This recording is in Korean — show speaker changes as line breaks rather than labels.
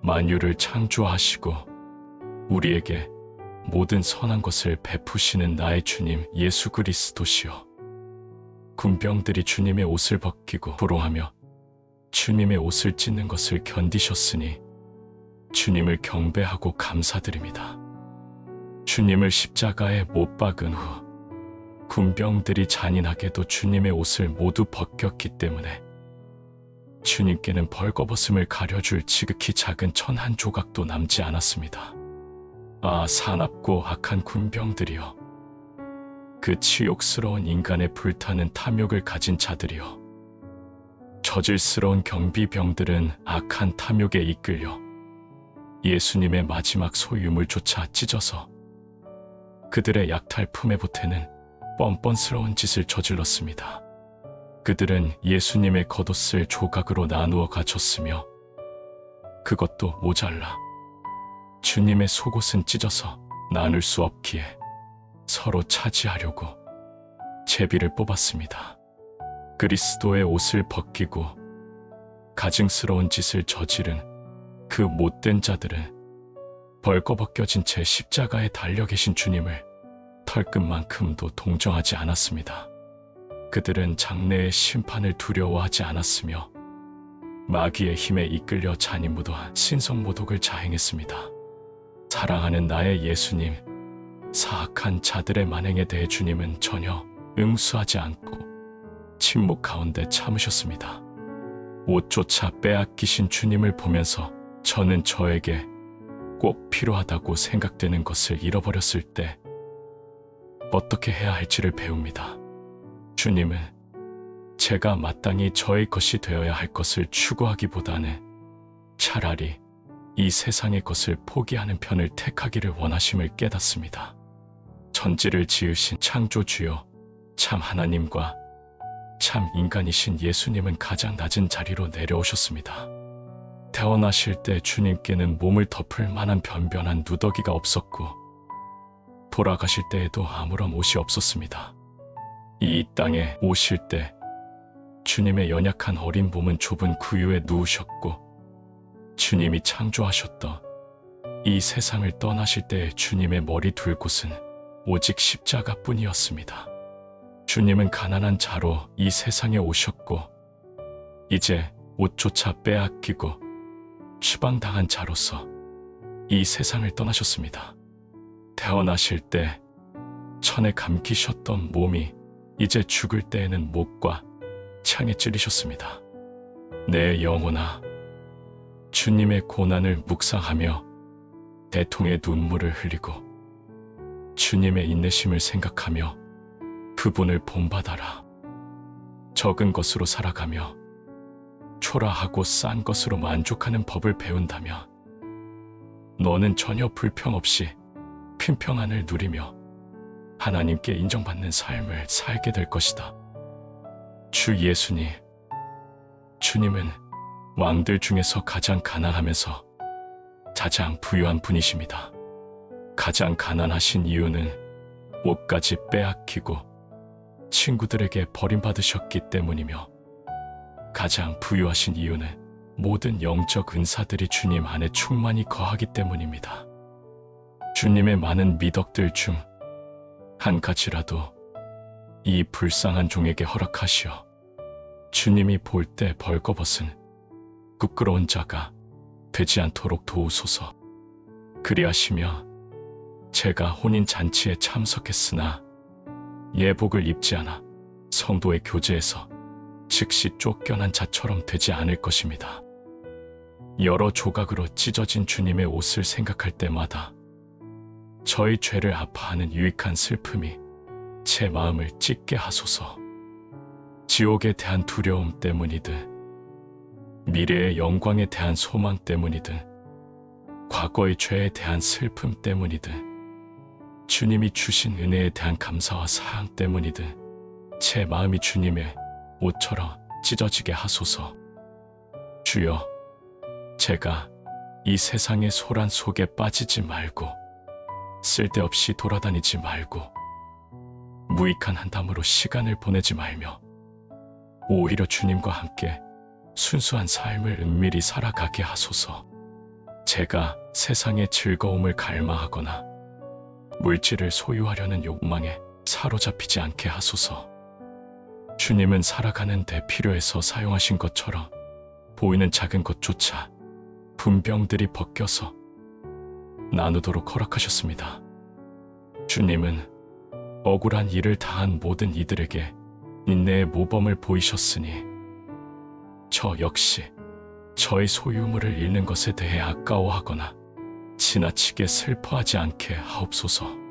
만유를 창조하시고 우리에게 모든 선한 것을 베푸시는 나의 주님 예수 그리스도시여. 군병들이 주님의 옷을 벗기고 부러워하며 주님의 옷을 찢는 것을 견디셨으니 주님을 경배하고 감사드립니다. 주님을 십자가에 못 박은 후 군병들이 잔인하게도 주님의 옷을 모두 벗겼기 때문에 주님께는 벌거벗음을 가려줄 지극히 작은 천 한 조각도 남지 않았습니다. 아, 사납고 악한 군병들이여, 그 치욕스러운 인간의 불타는 탐욕을 가진 자들이여, 저질스러운 경비병들은 악한 탐욕에 이끌려 예수님의 마지막 소유물조차 찢어서 그들의 약탈품에 보태는 뻔뻔스러운 짓을 저질렀습니다. 그들은 예수님의 겉옷을 조각으로 나누어 가졌으며 그것도 모자라 주님의 속옷은 찢어서 나눌 수 없기에 서로 차지하려고 제비를 뽑았습니다. 그리스도의 옷을 벗기고 가증스러운 짓을 저지른 그 못된 자들은 벌거벗겨진 채 십자가에 달려 계신 주님을 털끝만큼도 동정하지 않았습니다. 그들은 장래의 심판을 두려워하지 않았으며 마귀의 힘에 이끌려 잔인무도한 신성모독을 자행했습니다. 사랑하는 나의 예수님, 사악한 자들의 만행에 대해 주님은 전혀 응수하지 않고 침묵 가운데 참으셨습니다. 옷조차 빼앗기신 주님을 보면서 저는 저에게 꼭 필요하다고 생각되는 것을 잃어버렸을 때 어떻게 해야 할지를 배웁니다. 주님은 제가 마땅히 저의 것이 되어야 할 것을 추구하기보다는 차라리 이 세상의 것을 포기하는 편을 택하기를 원하심을 깨닫습니다. 천지를 지으신 창조주여, 참 하나님과 참 인간이신 예수님은 가장 낮은 자리로 내려오셨습니다. 태어나실 때 주님께는 몸을 덮을 만한 변변한 누더기가 없었고 돌아가실 때에도 아무런 옷이 없었습니다. 이 땅에 오실 때 주님의 연약한 어린 몸은 좁은 구유에 누우셨고 주님이 창조하셨던 이 세상을 떠나실 때 주님의 머리 둘 곳은 오직 십자가뿐이었습니다. 주님은 가난한 자로 이 세상에 오셨고 이제 옷조차 빼앗기고 추방당한 자로서 이 세상을 떠나셨습니다. 태어나실 때 천에 감기셨던 몸이 이제 죽을 때에는 목과 창에 찔리셨습니다. 내 영혼아, 주님의 고난을 묵상하며 대통의 눈물을 흘리고 주님의 인내심을 생각하며 그분을 본받아라. 적은 것으로 살아가며 초라하고 싼 것으로 만족하는 법을 배운다면 너는 전혀 불평 없이 큰 평안을 누리며 하나님께 인정받는 삶을 살게 될 것이다. 주 예수님, 주님은 왕들 중에서 가장 가난하면서 가장 부유한 분이십니다. 가장 가난하신 이유는 옷까지 빼앗기고 친구들에게 버림받으셨기 때문이며 가장 부유하신 이유는 모든 영적 은사들이 주님 안에 충만히 거하기 때문입니다. 주님의 많은 미덕들 중 한 가지라도 이 불쌍한 종에게 허락하시어 주님이 볼 때 벌거벗은 부끄러운 자가 되지 않도록 도우소서. 그리하시며 제가 혼인잔치에 참석했으나 예복을 입지 않아 성도의 교제에서 즉시 쫓겨난 자처럼 되지 않을 것입니다. 여러 조각으로 찢어진 주님의 옷을 생각할 때마다 저의 죄를 아파하는 유익한 슬픔이 제 마음을 찢게 하소서. 지옥에 대한 두려움 때문이든 미래의 영광에 대한 소망 때문이든 과거의 죄에 대한 슬픔 때문이든 주님이 주신 은혜에 대한 감사와 사랑 때문이든 제 마음이 주님의 옷처럼 찢어지게 하소서. 주여, 제가 이 세상의 소란 속에 빠지지 말고 쓸데없이 돌아다니지 말고 무익한 한담으로 시간을 보내지 말며 오히려 주님과 함께 순수한 삶을 은밀히 살아가게 하소서. 제가 세상의 즐거움을 갈망하거나 물질을 소유하려는 욕망에 사로잡히지 않게 하소서. 주님은 살아가는 데 필요해서 사용하신 것처럼 보이는 작은 것조차 분병들이 벗겨서 나누도록 허락하셨습니다. 주님은 억울한 일을 다한 모든 이들에게 인내의 모범을 보이셨으니 저 역시 저의 소유물을 잃는 것에 대해 아까워하거나 지나치게 슬퍼하지 않게 하옵소서.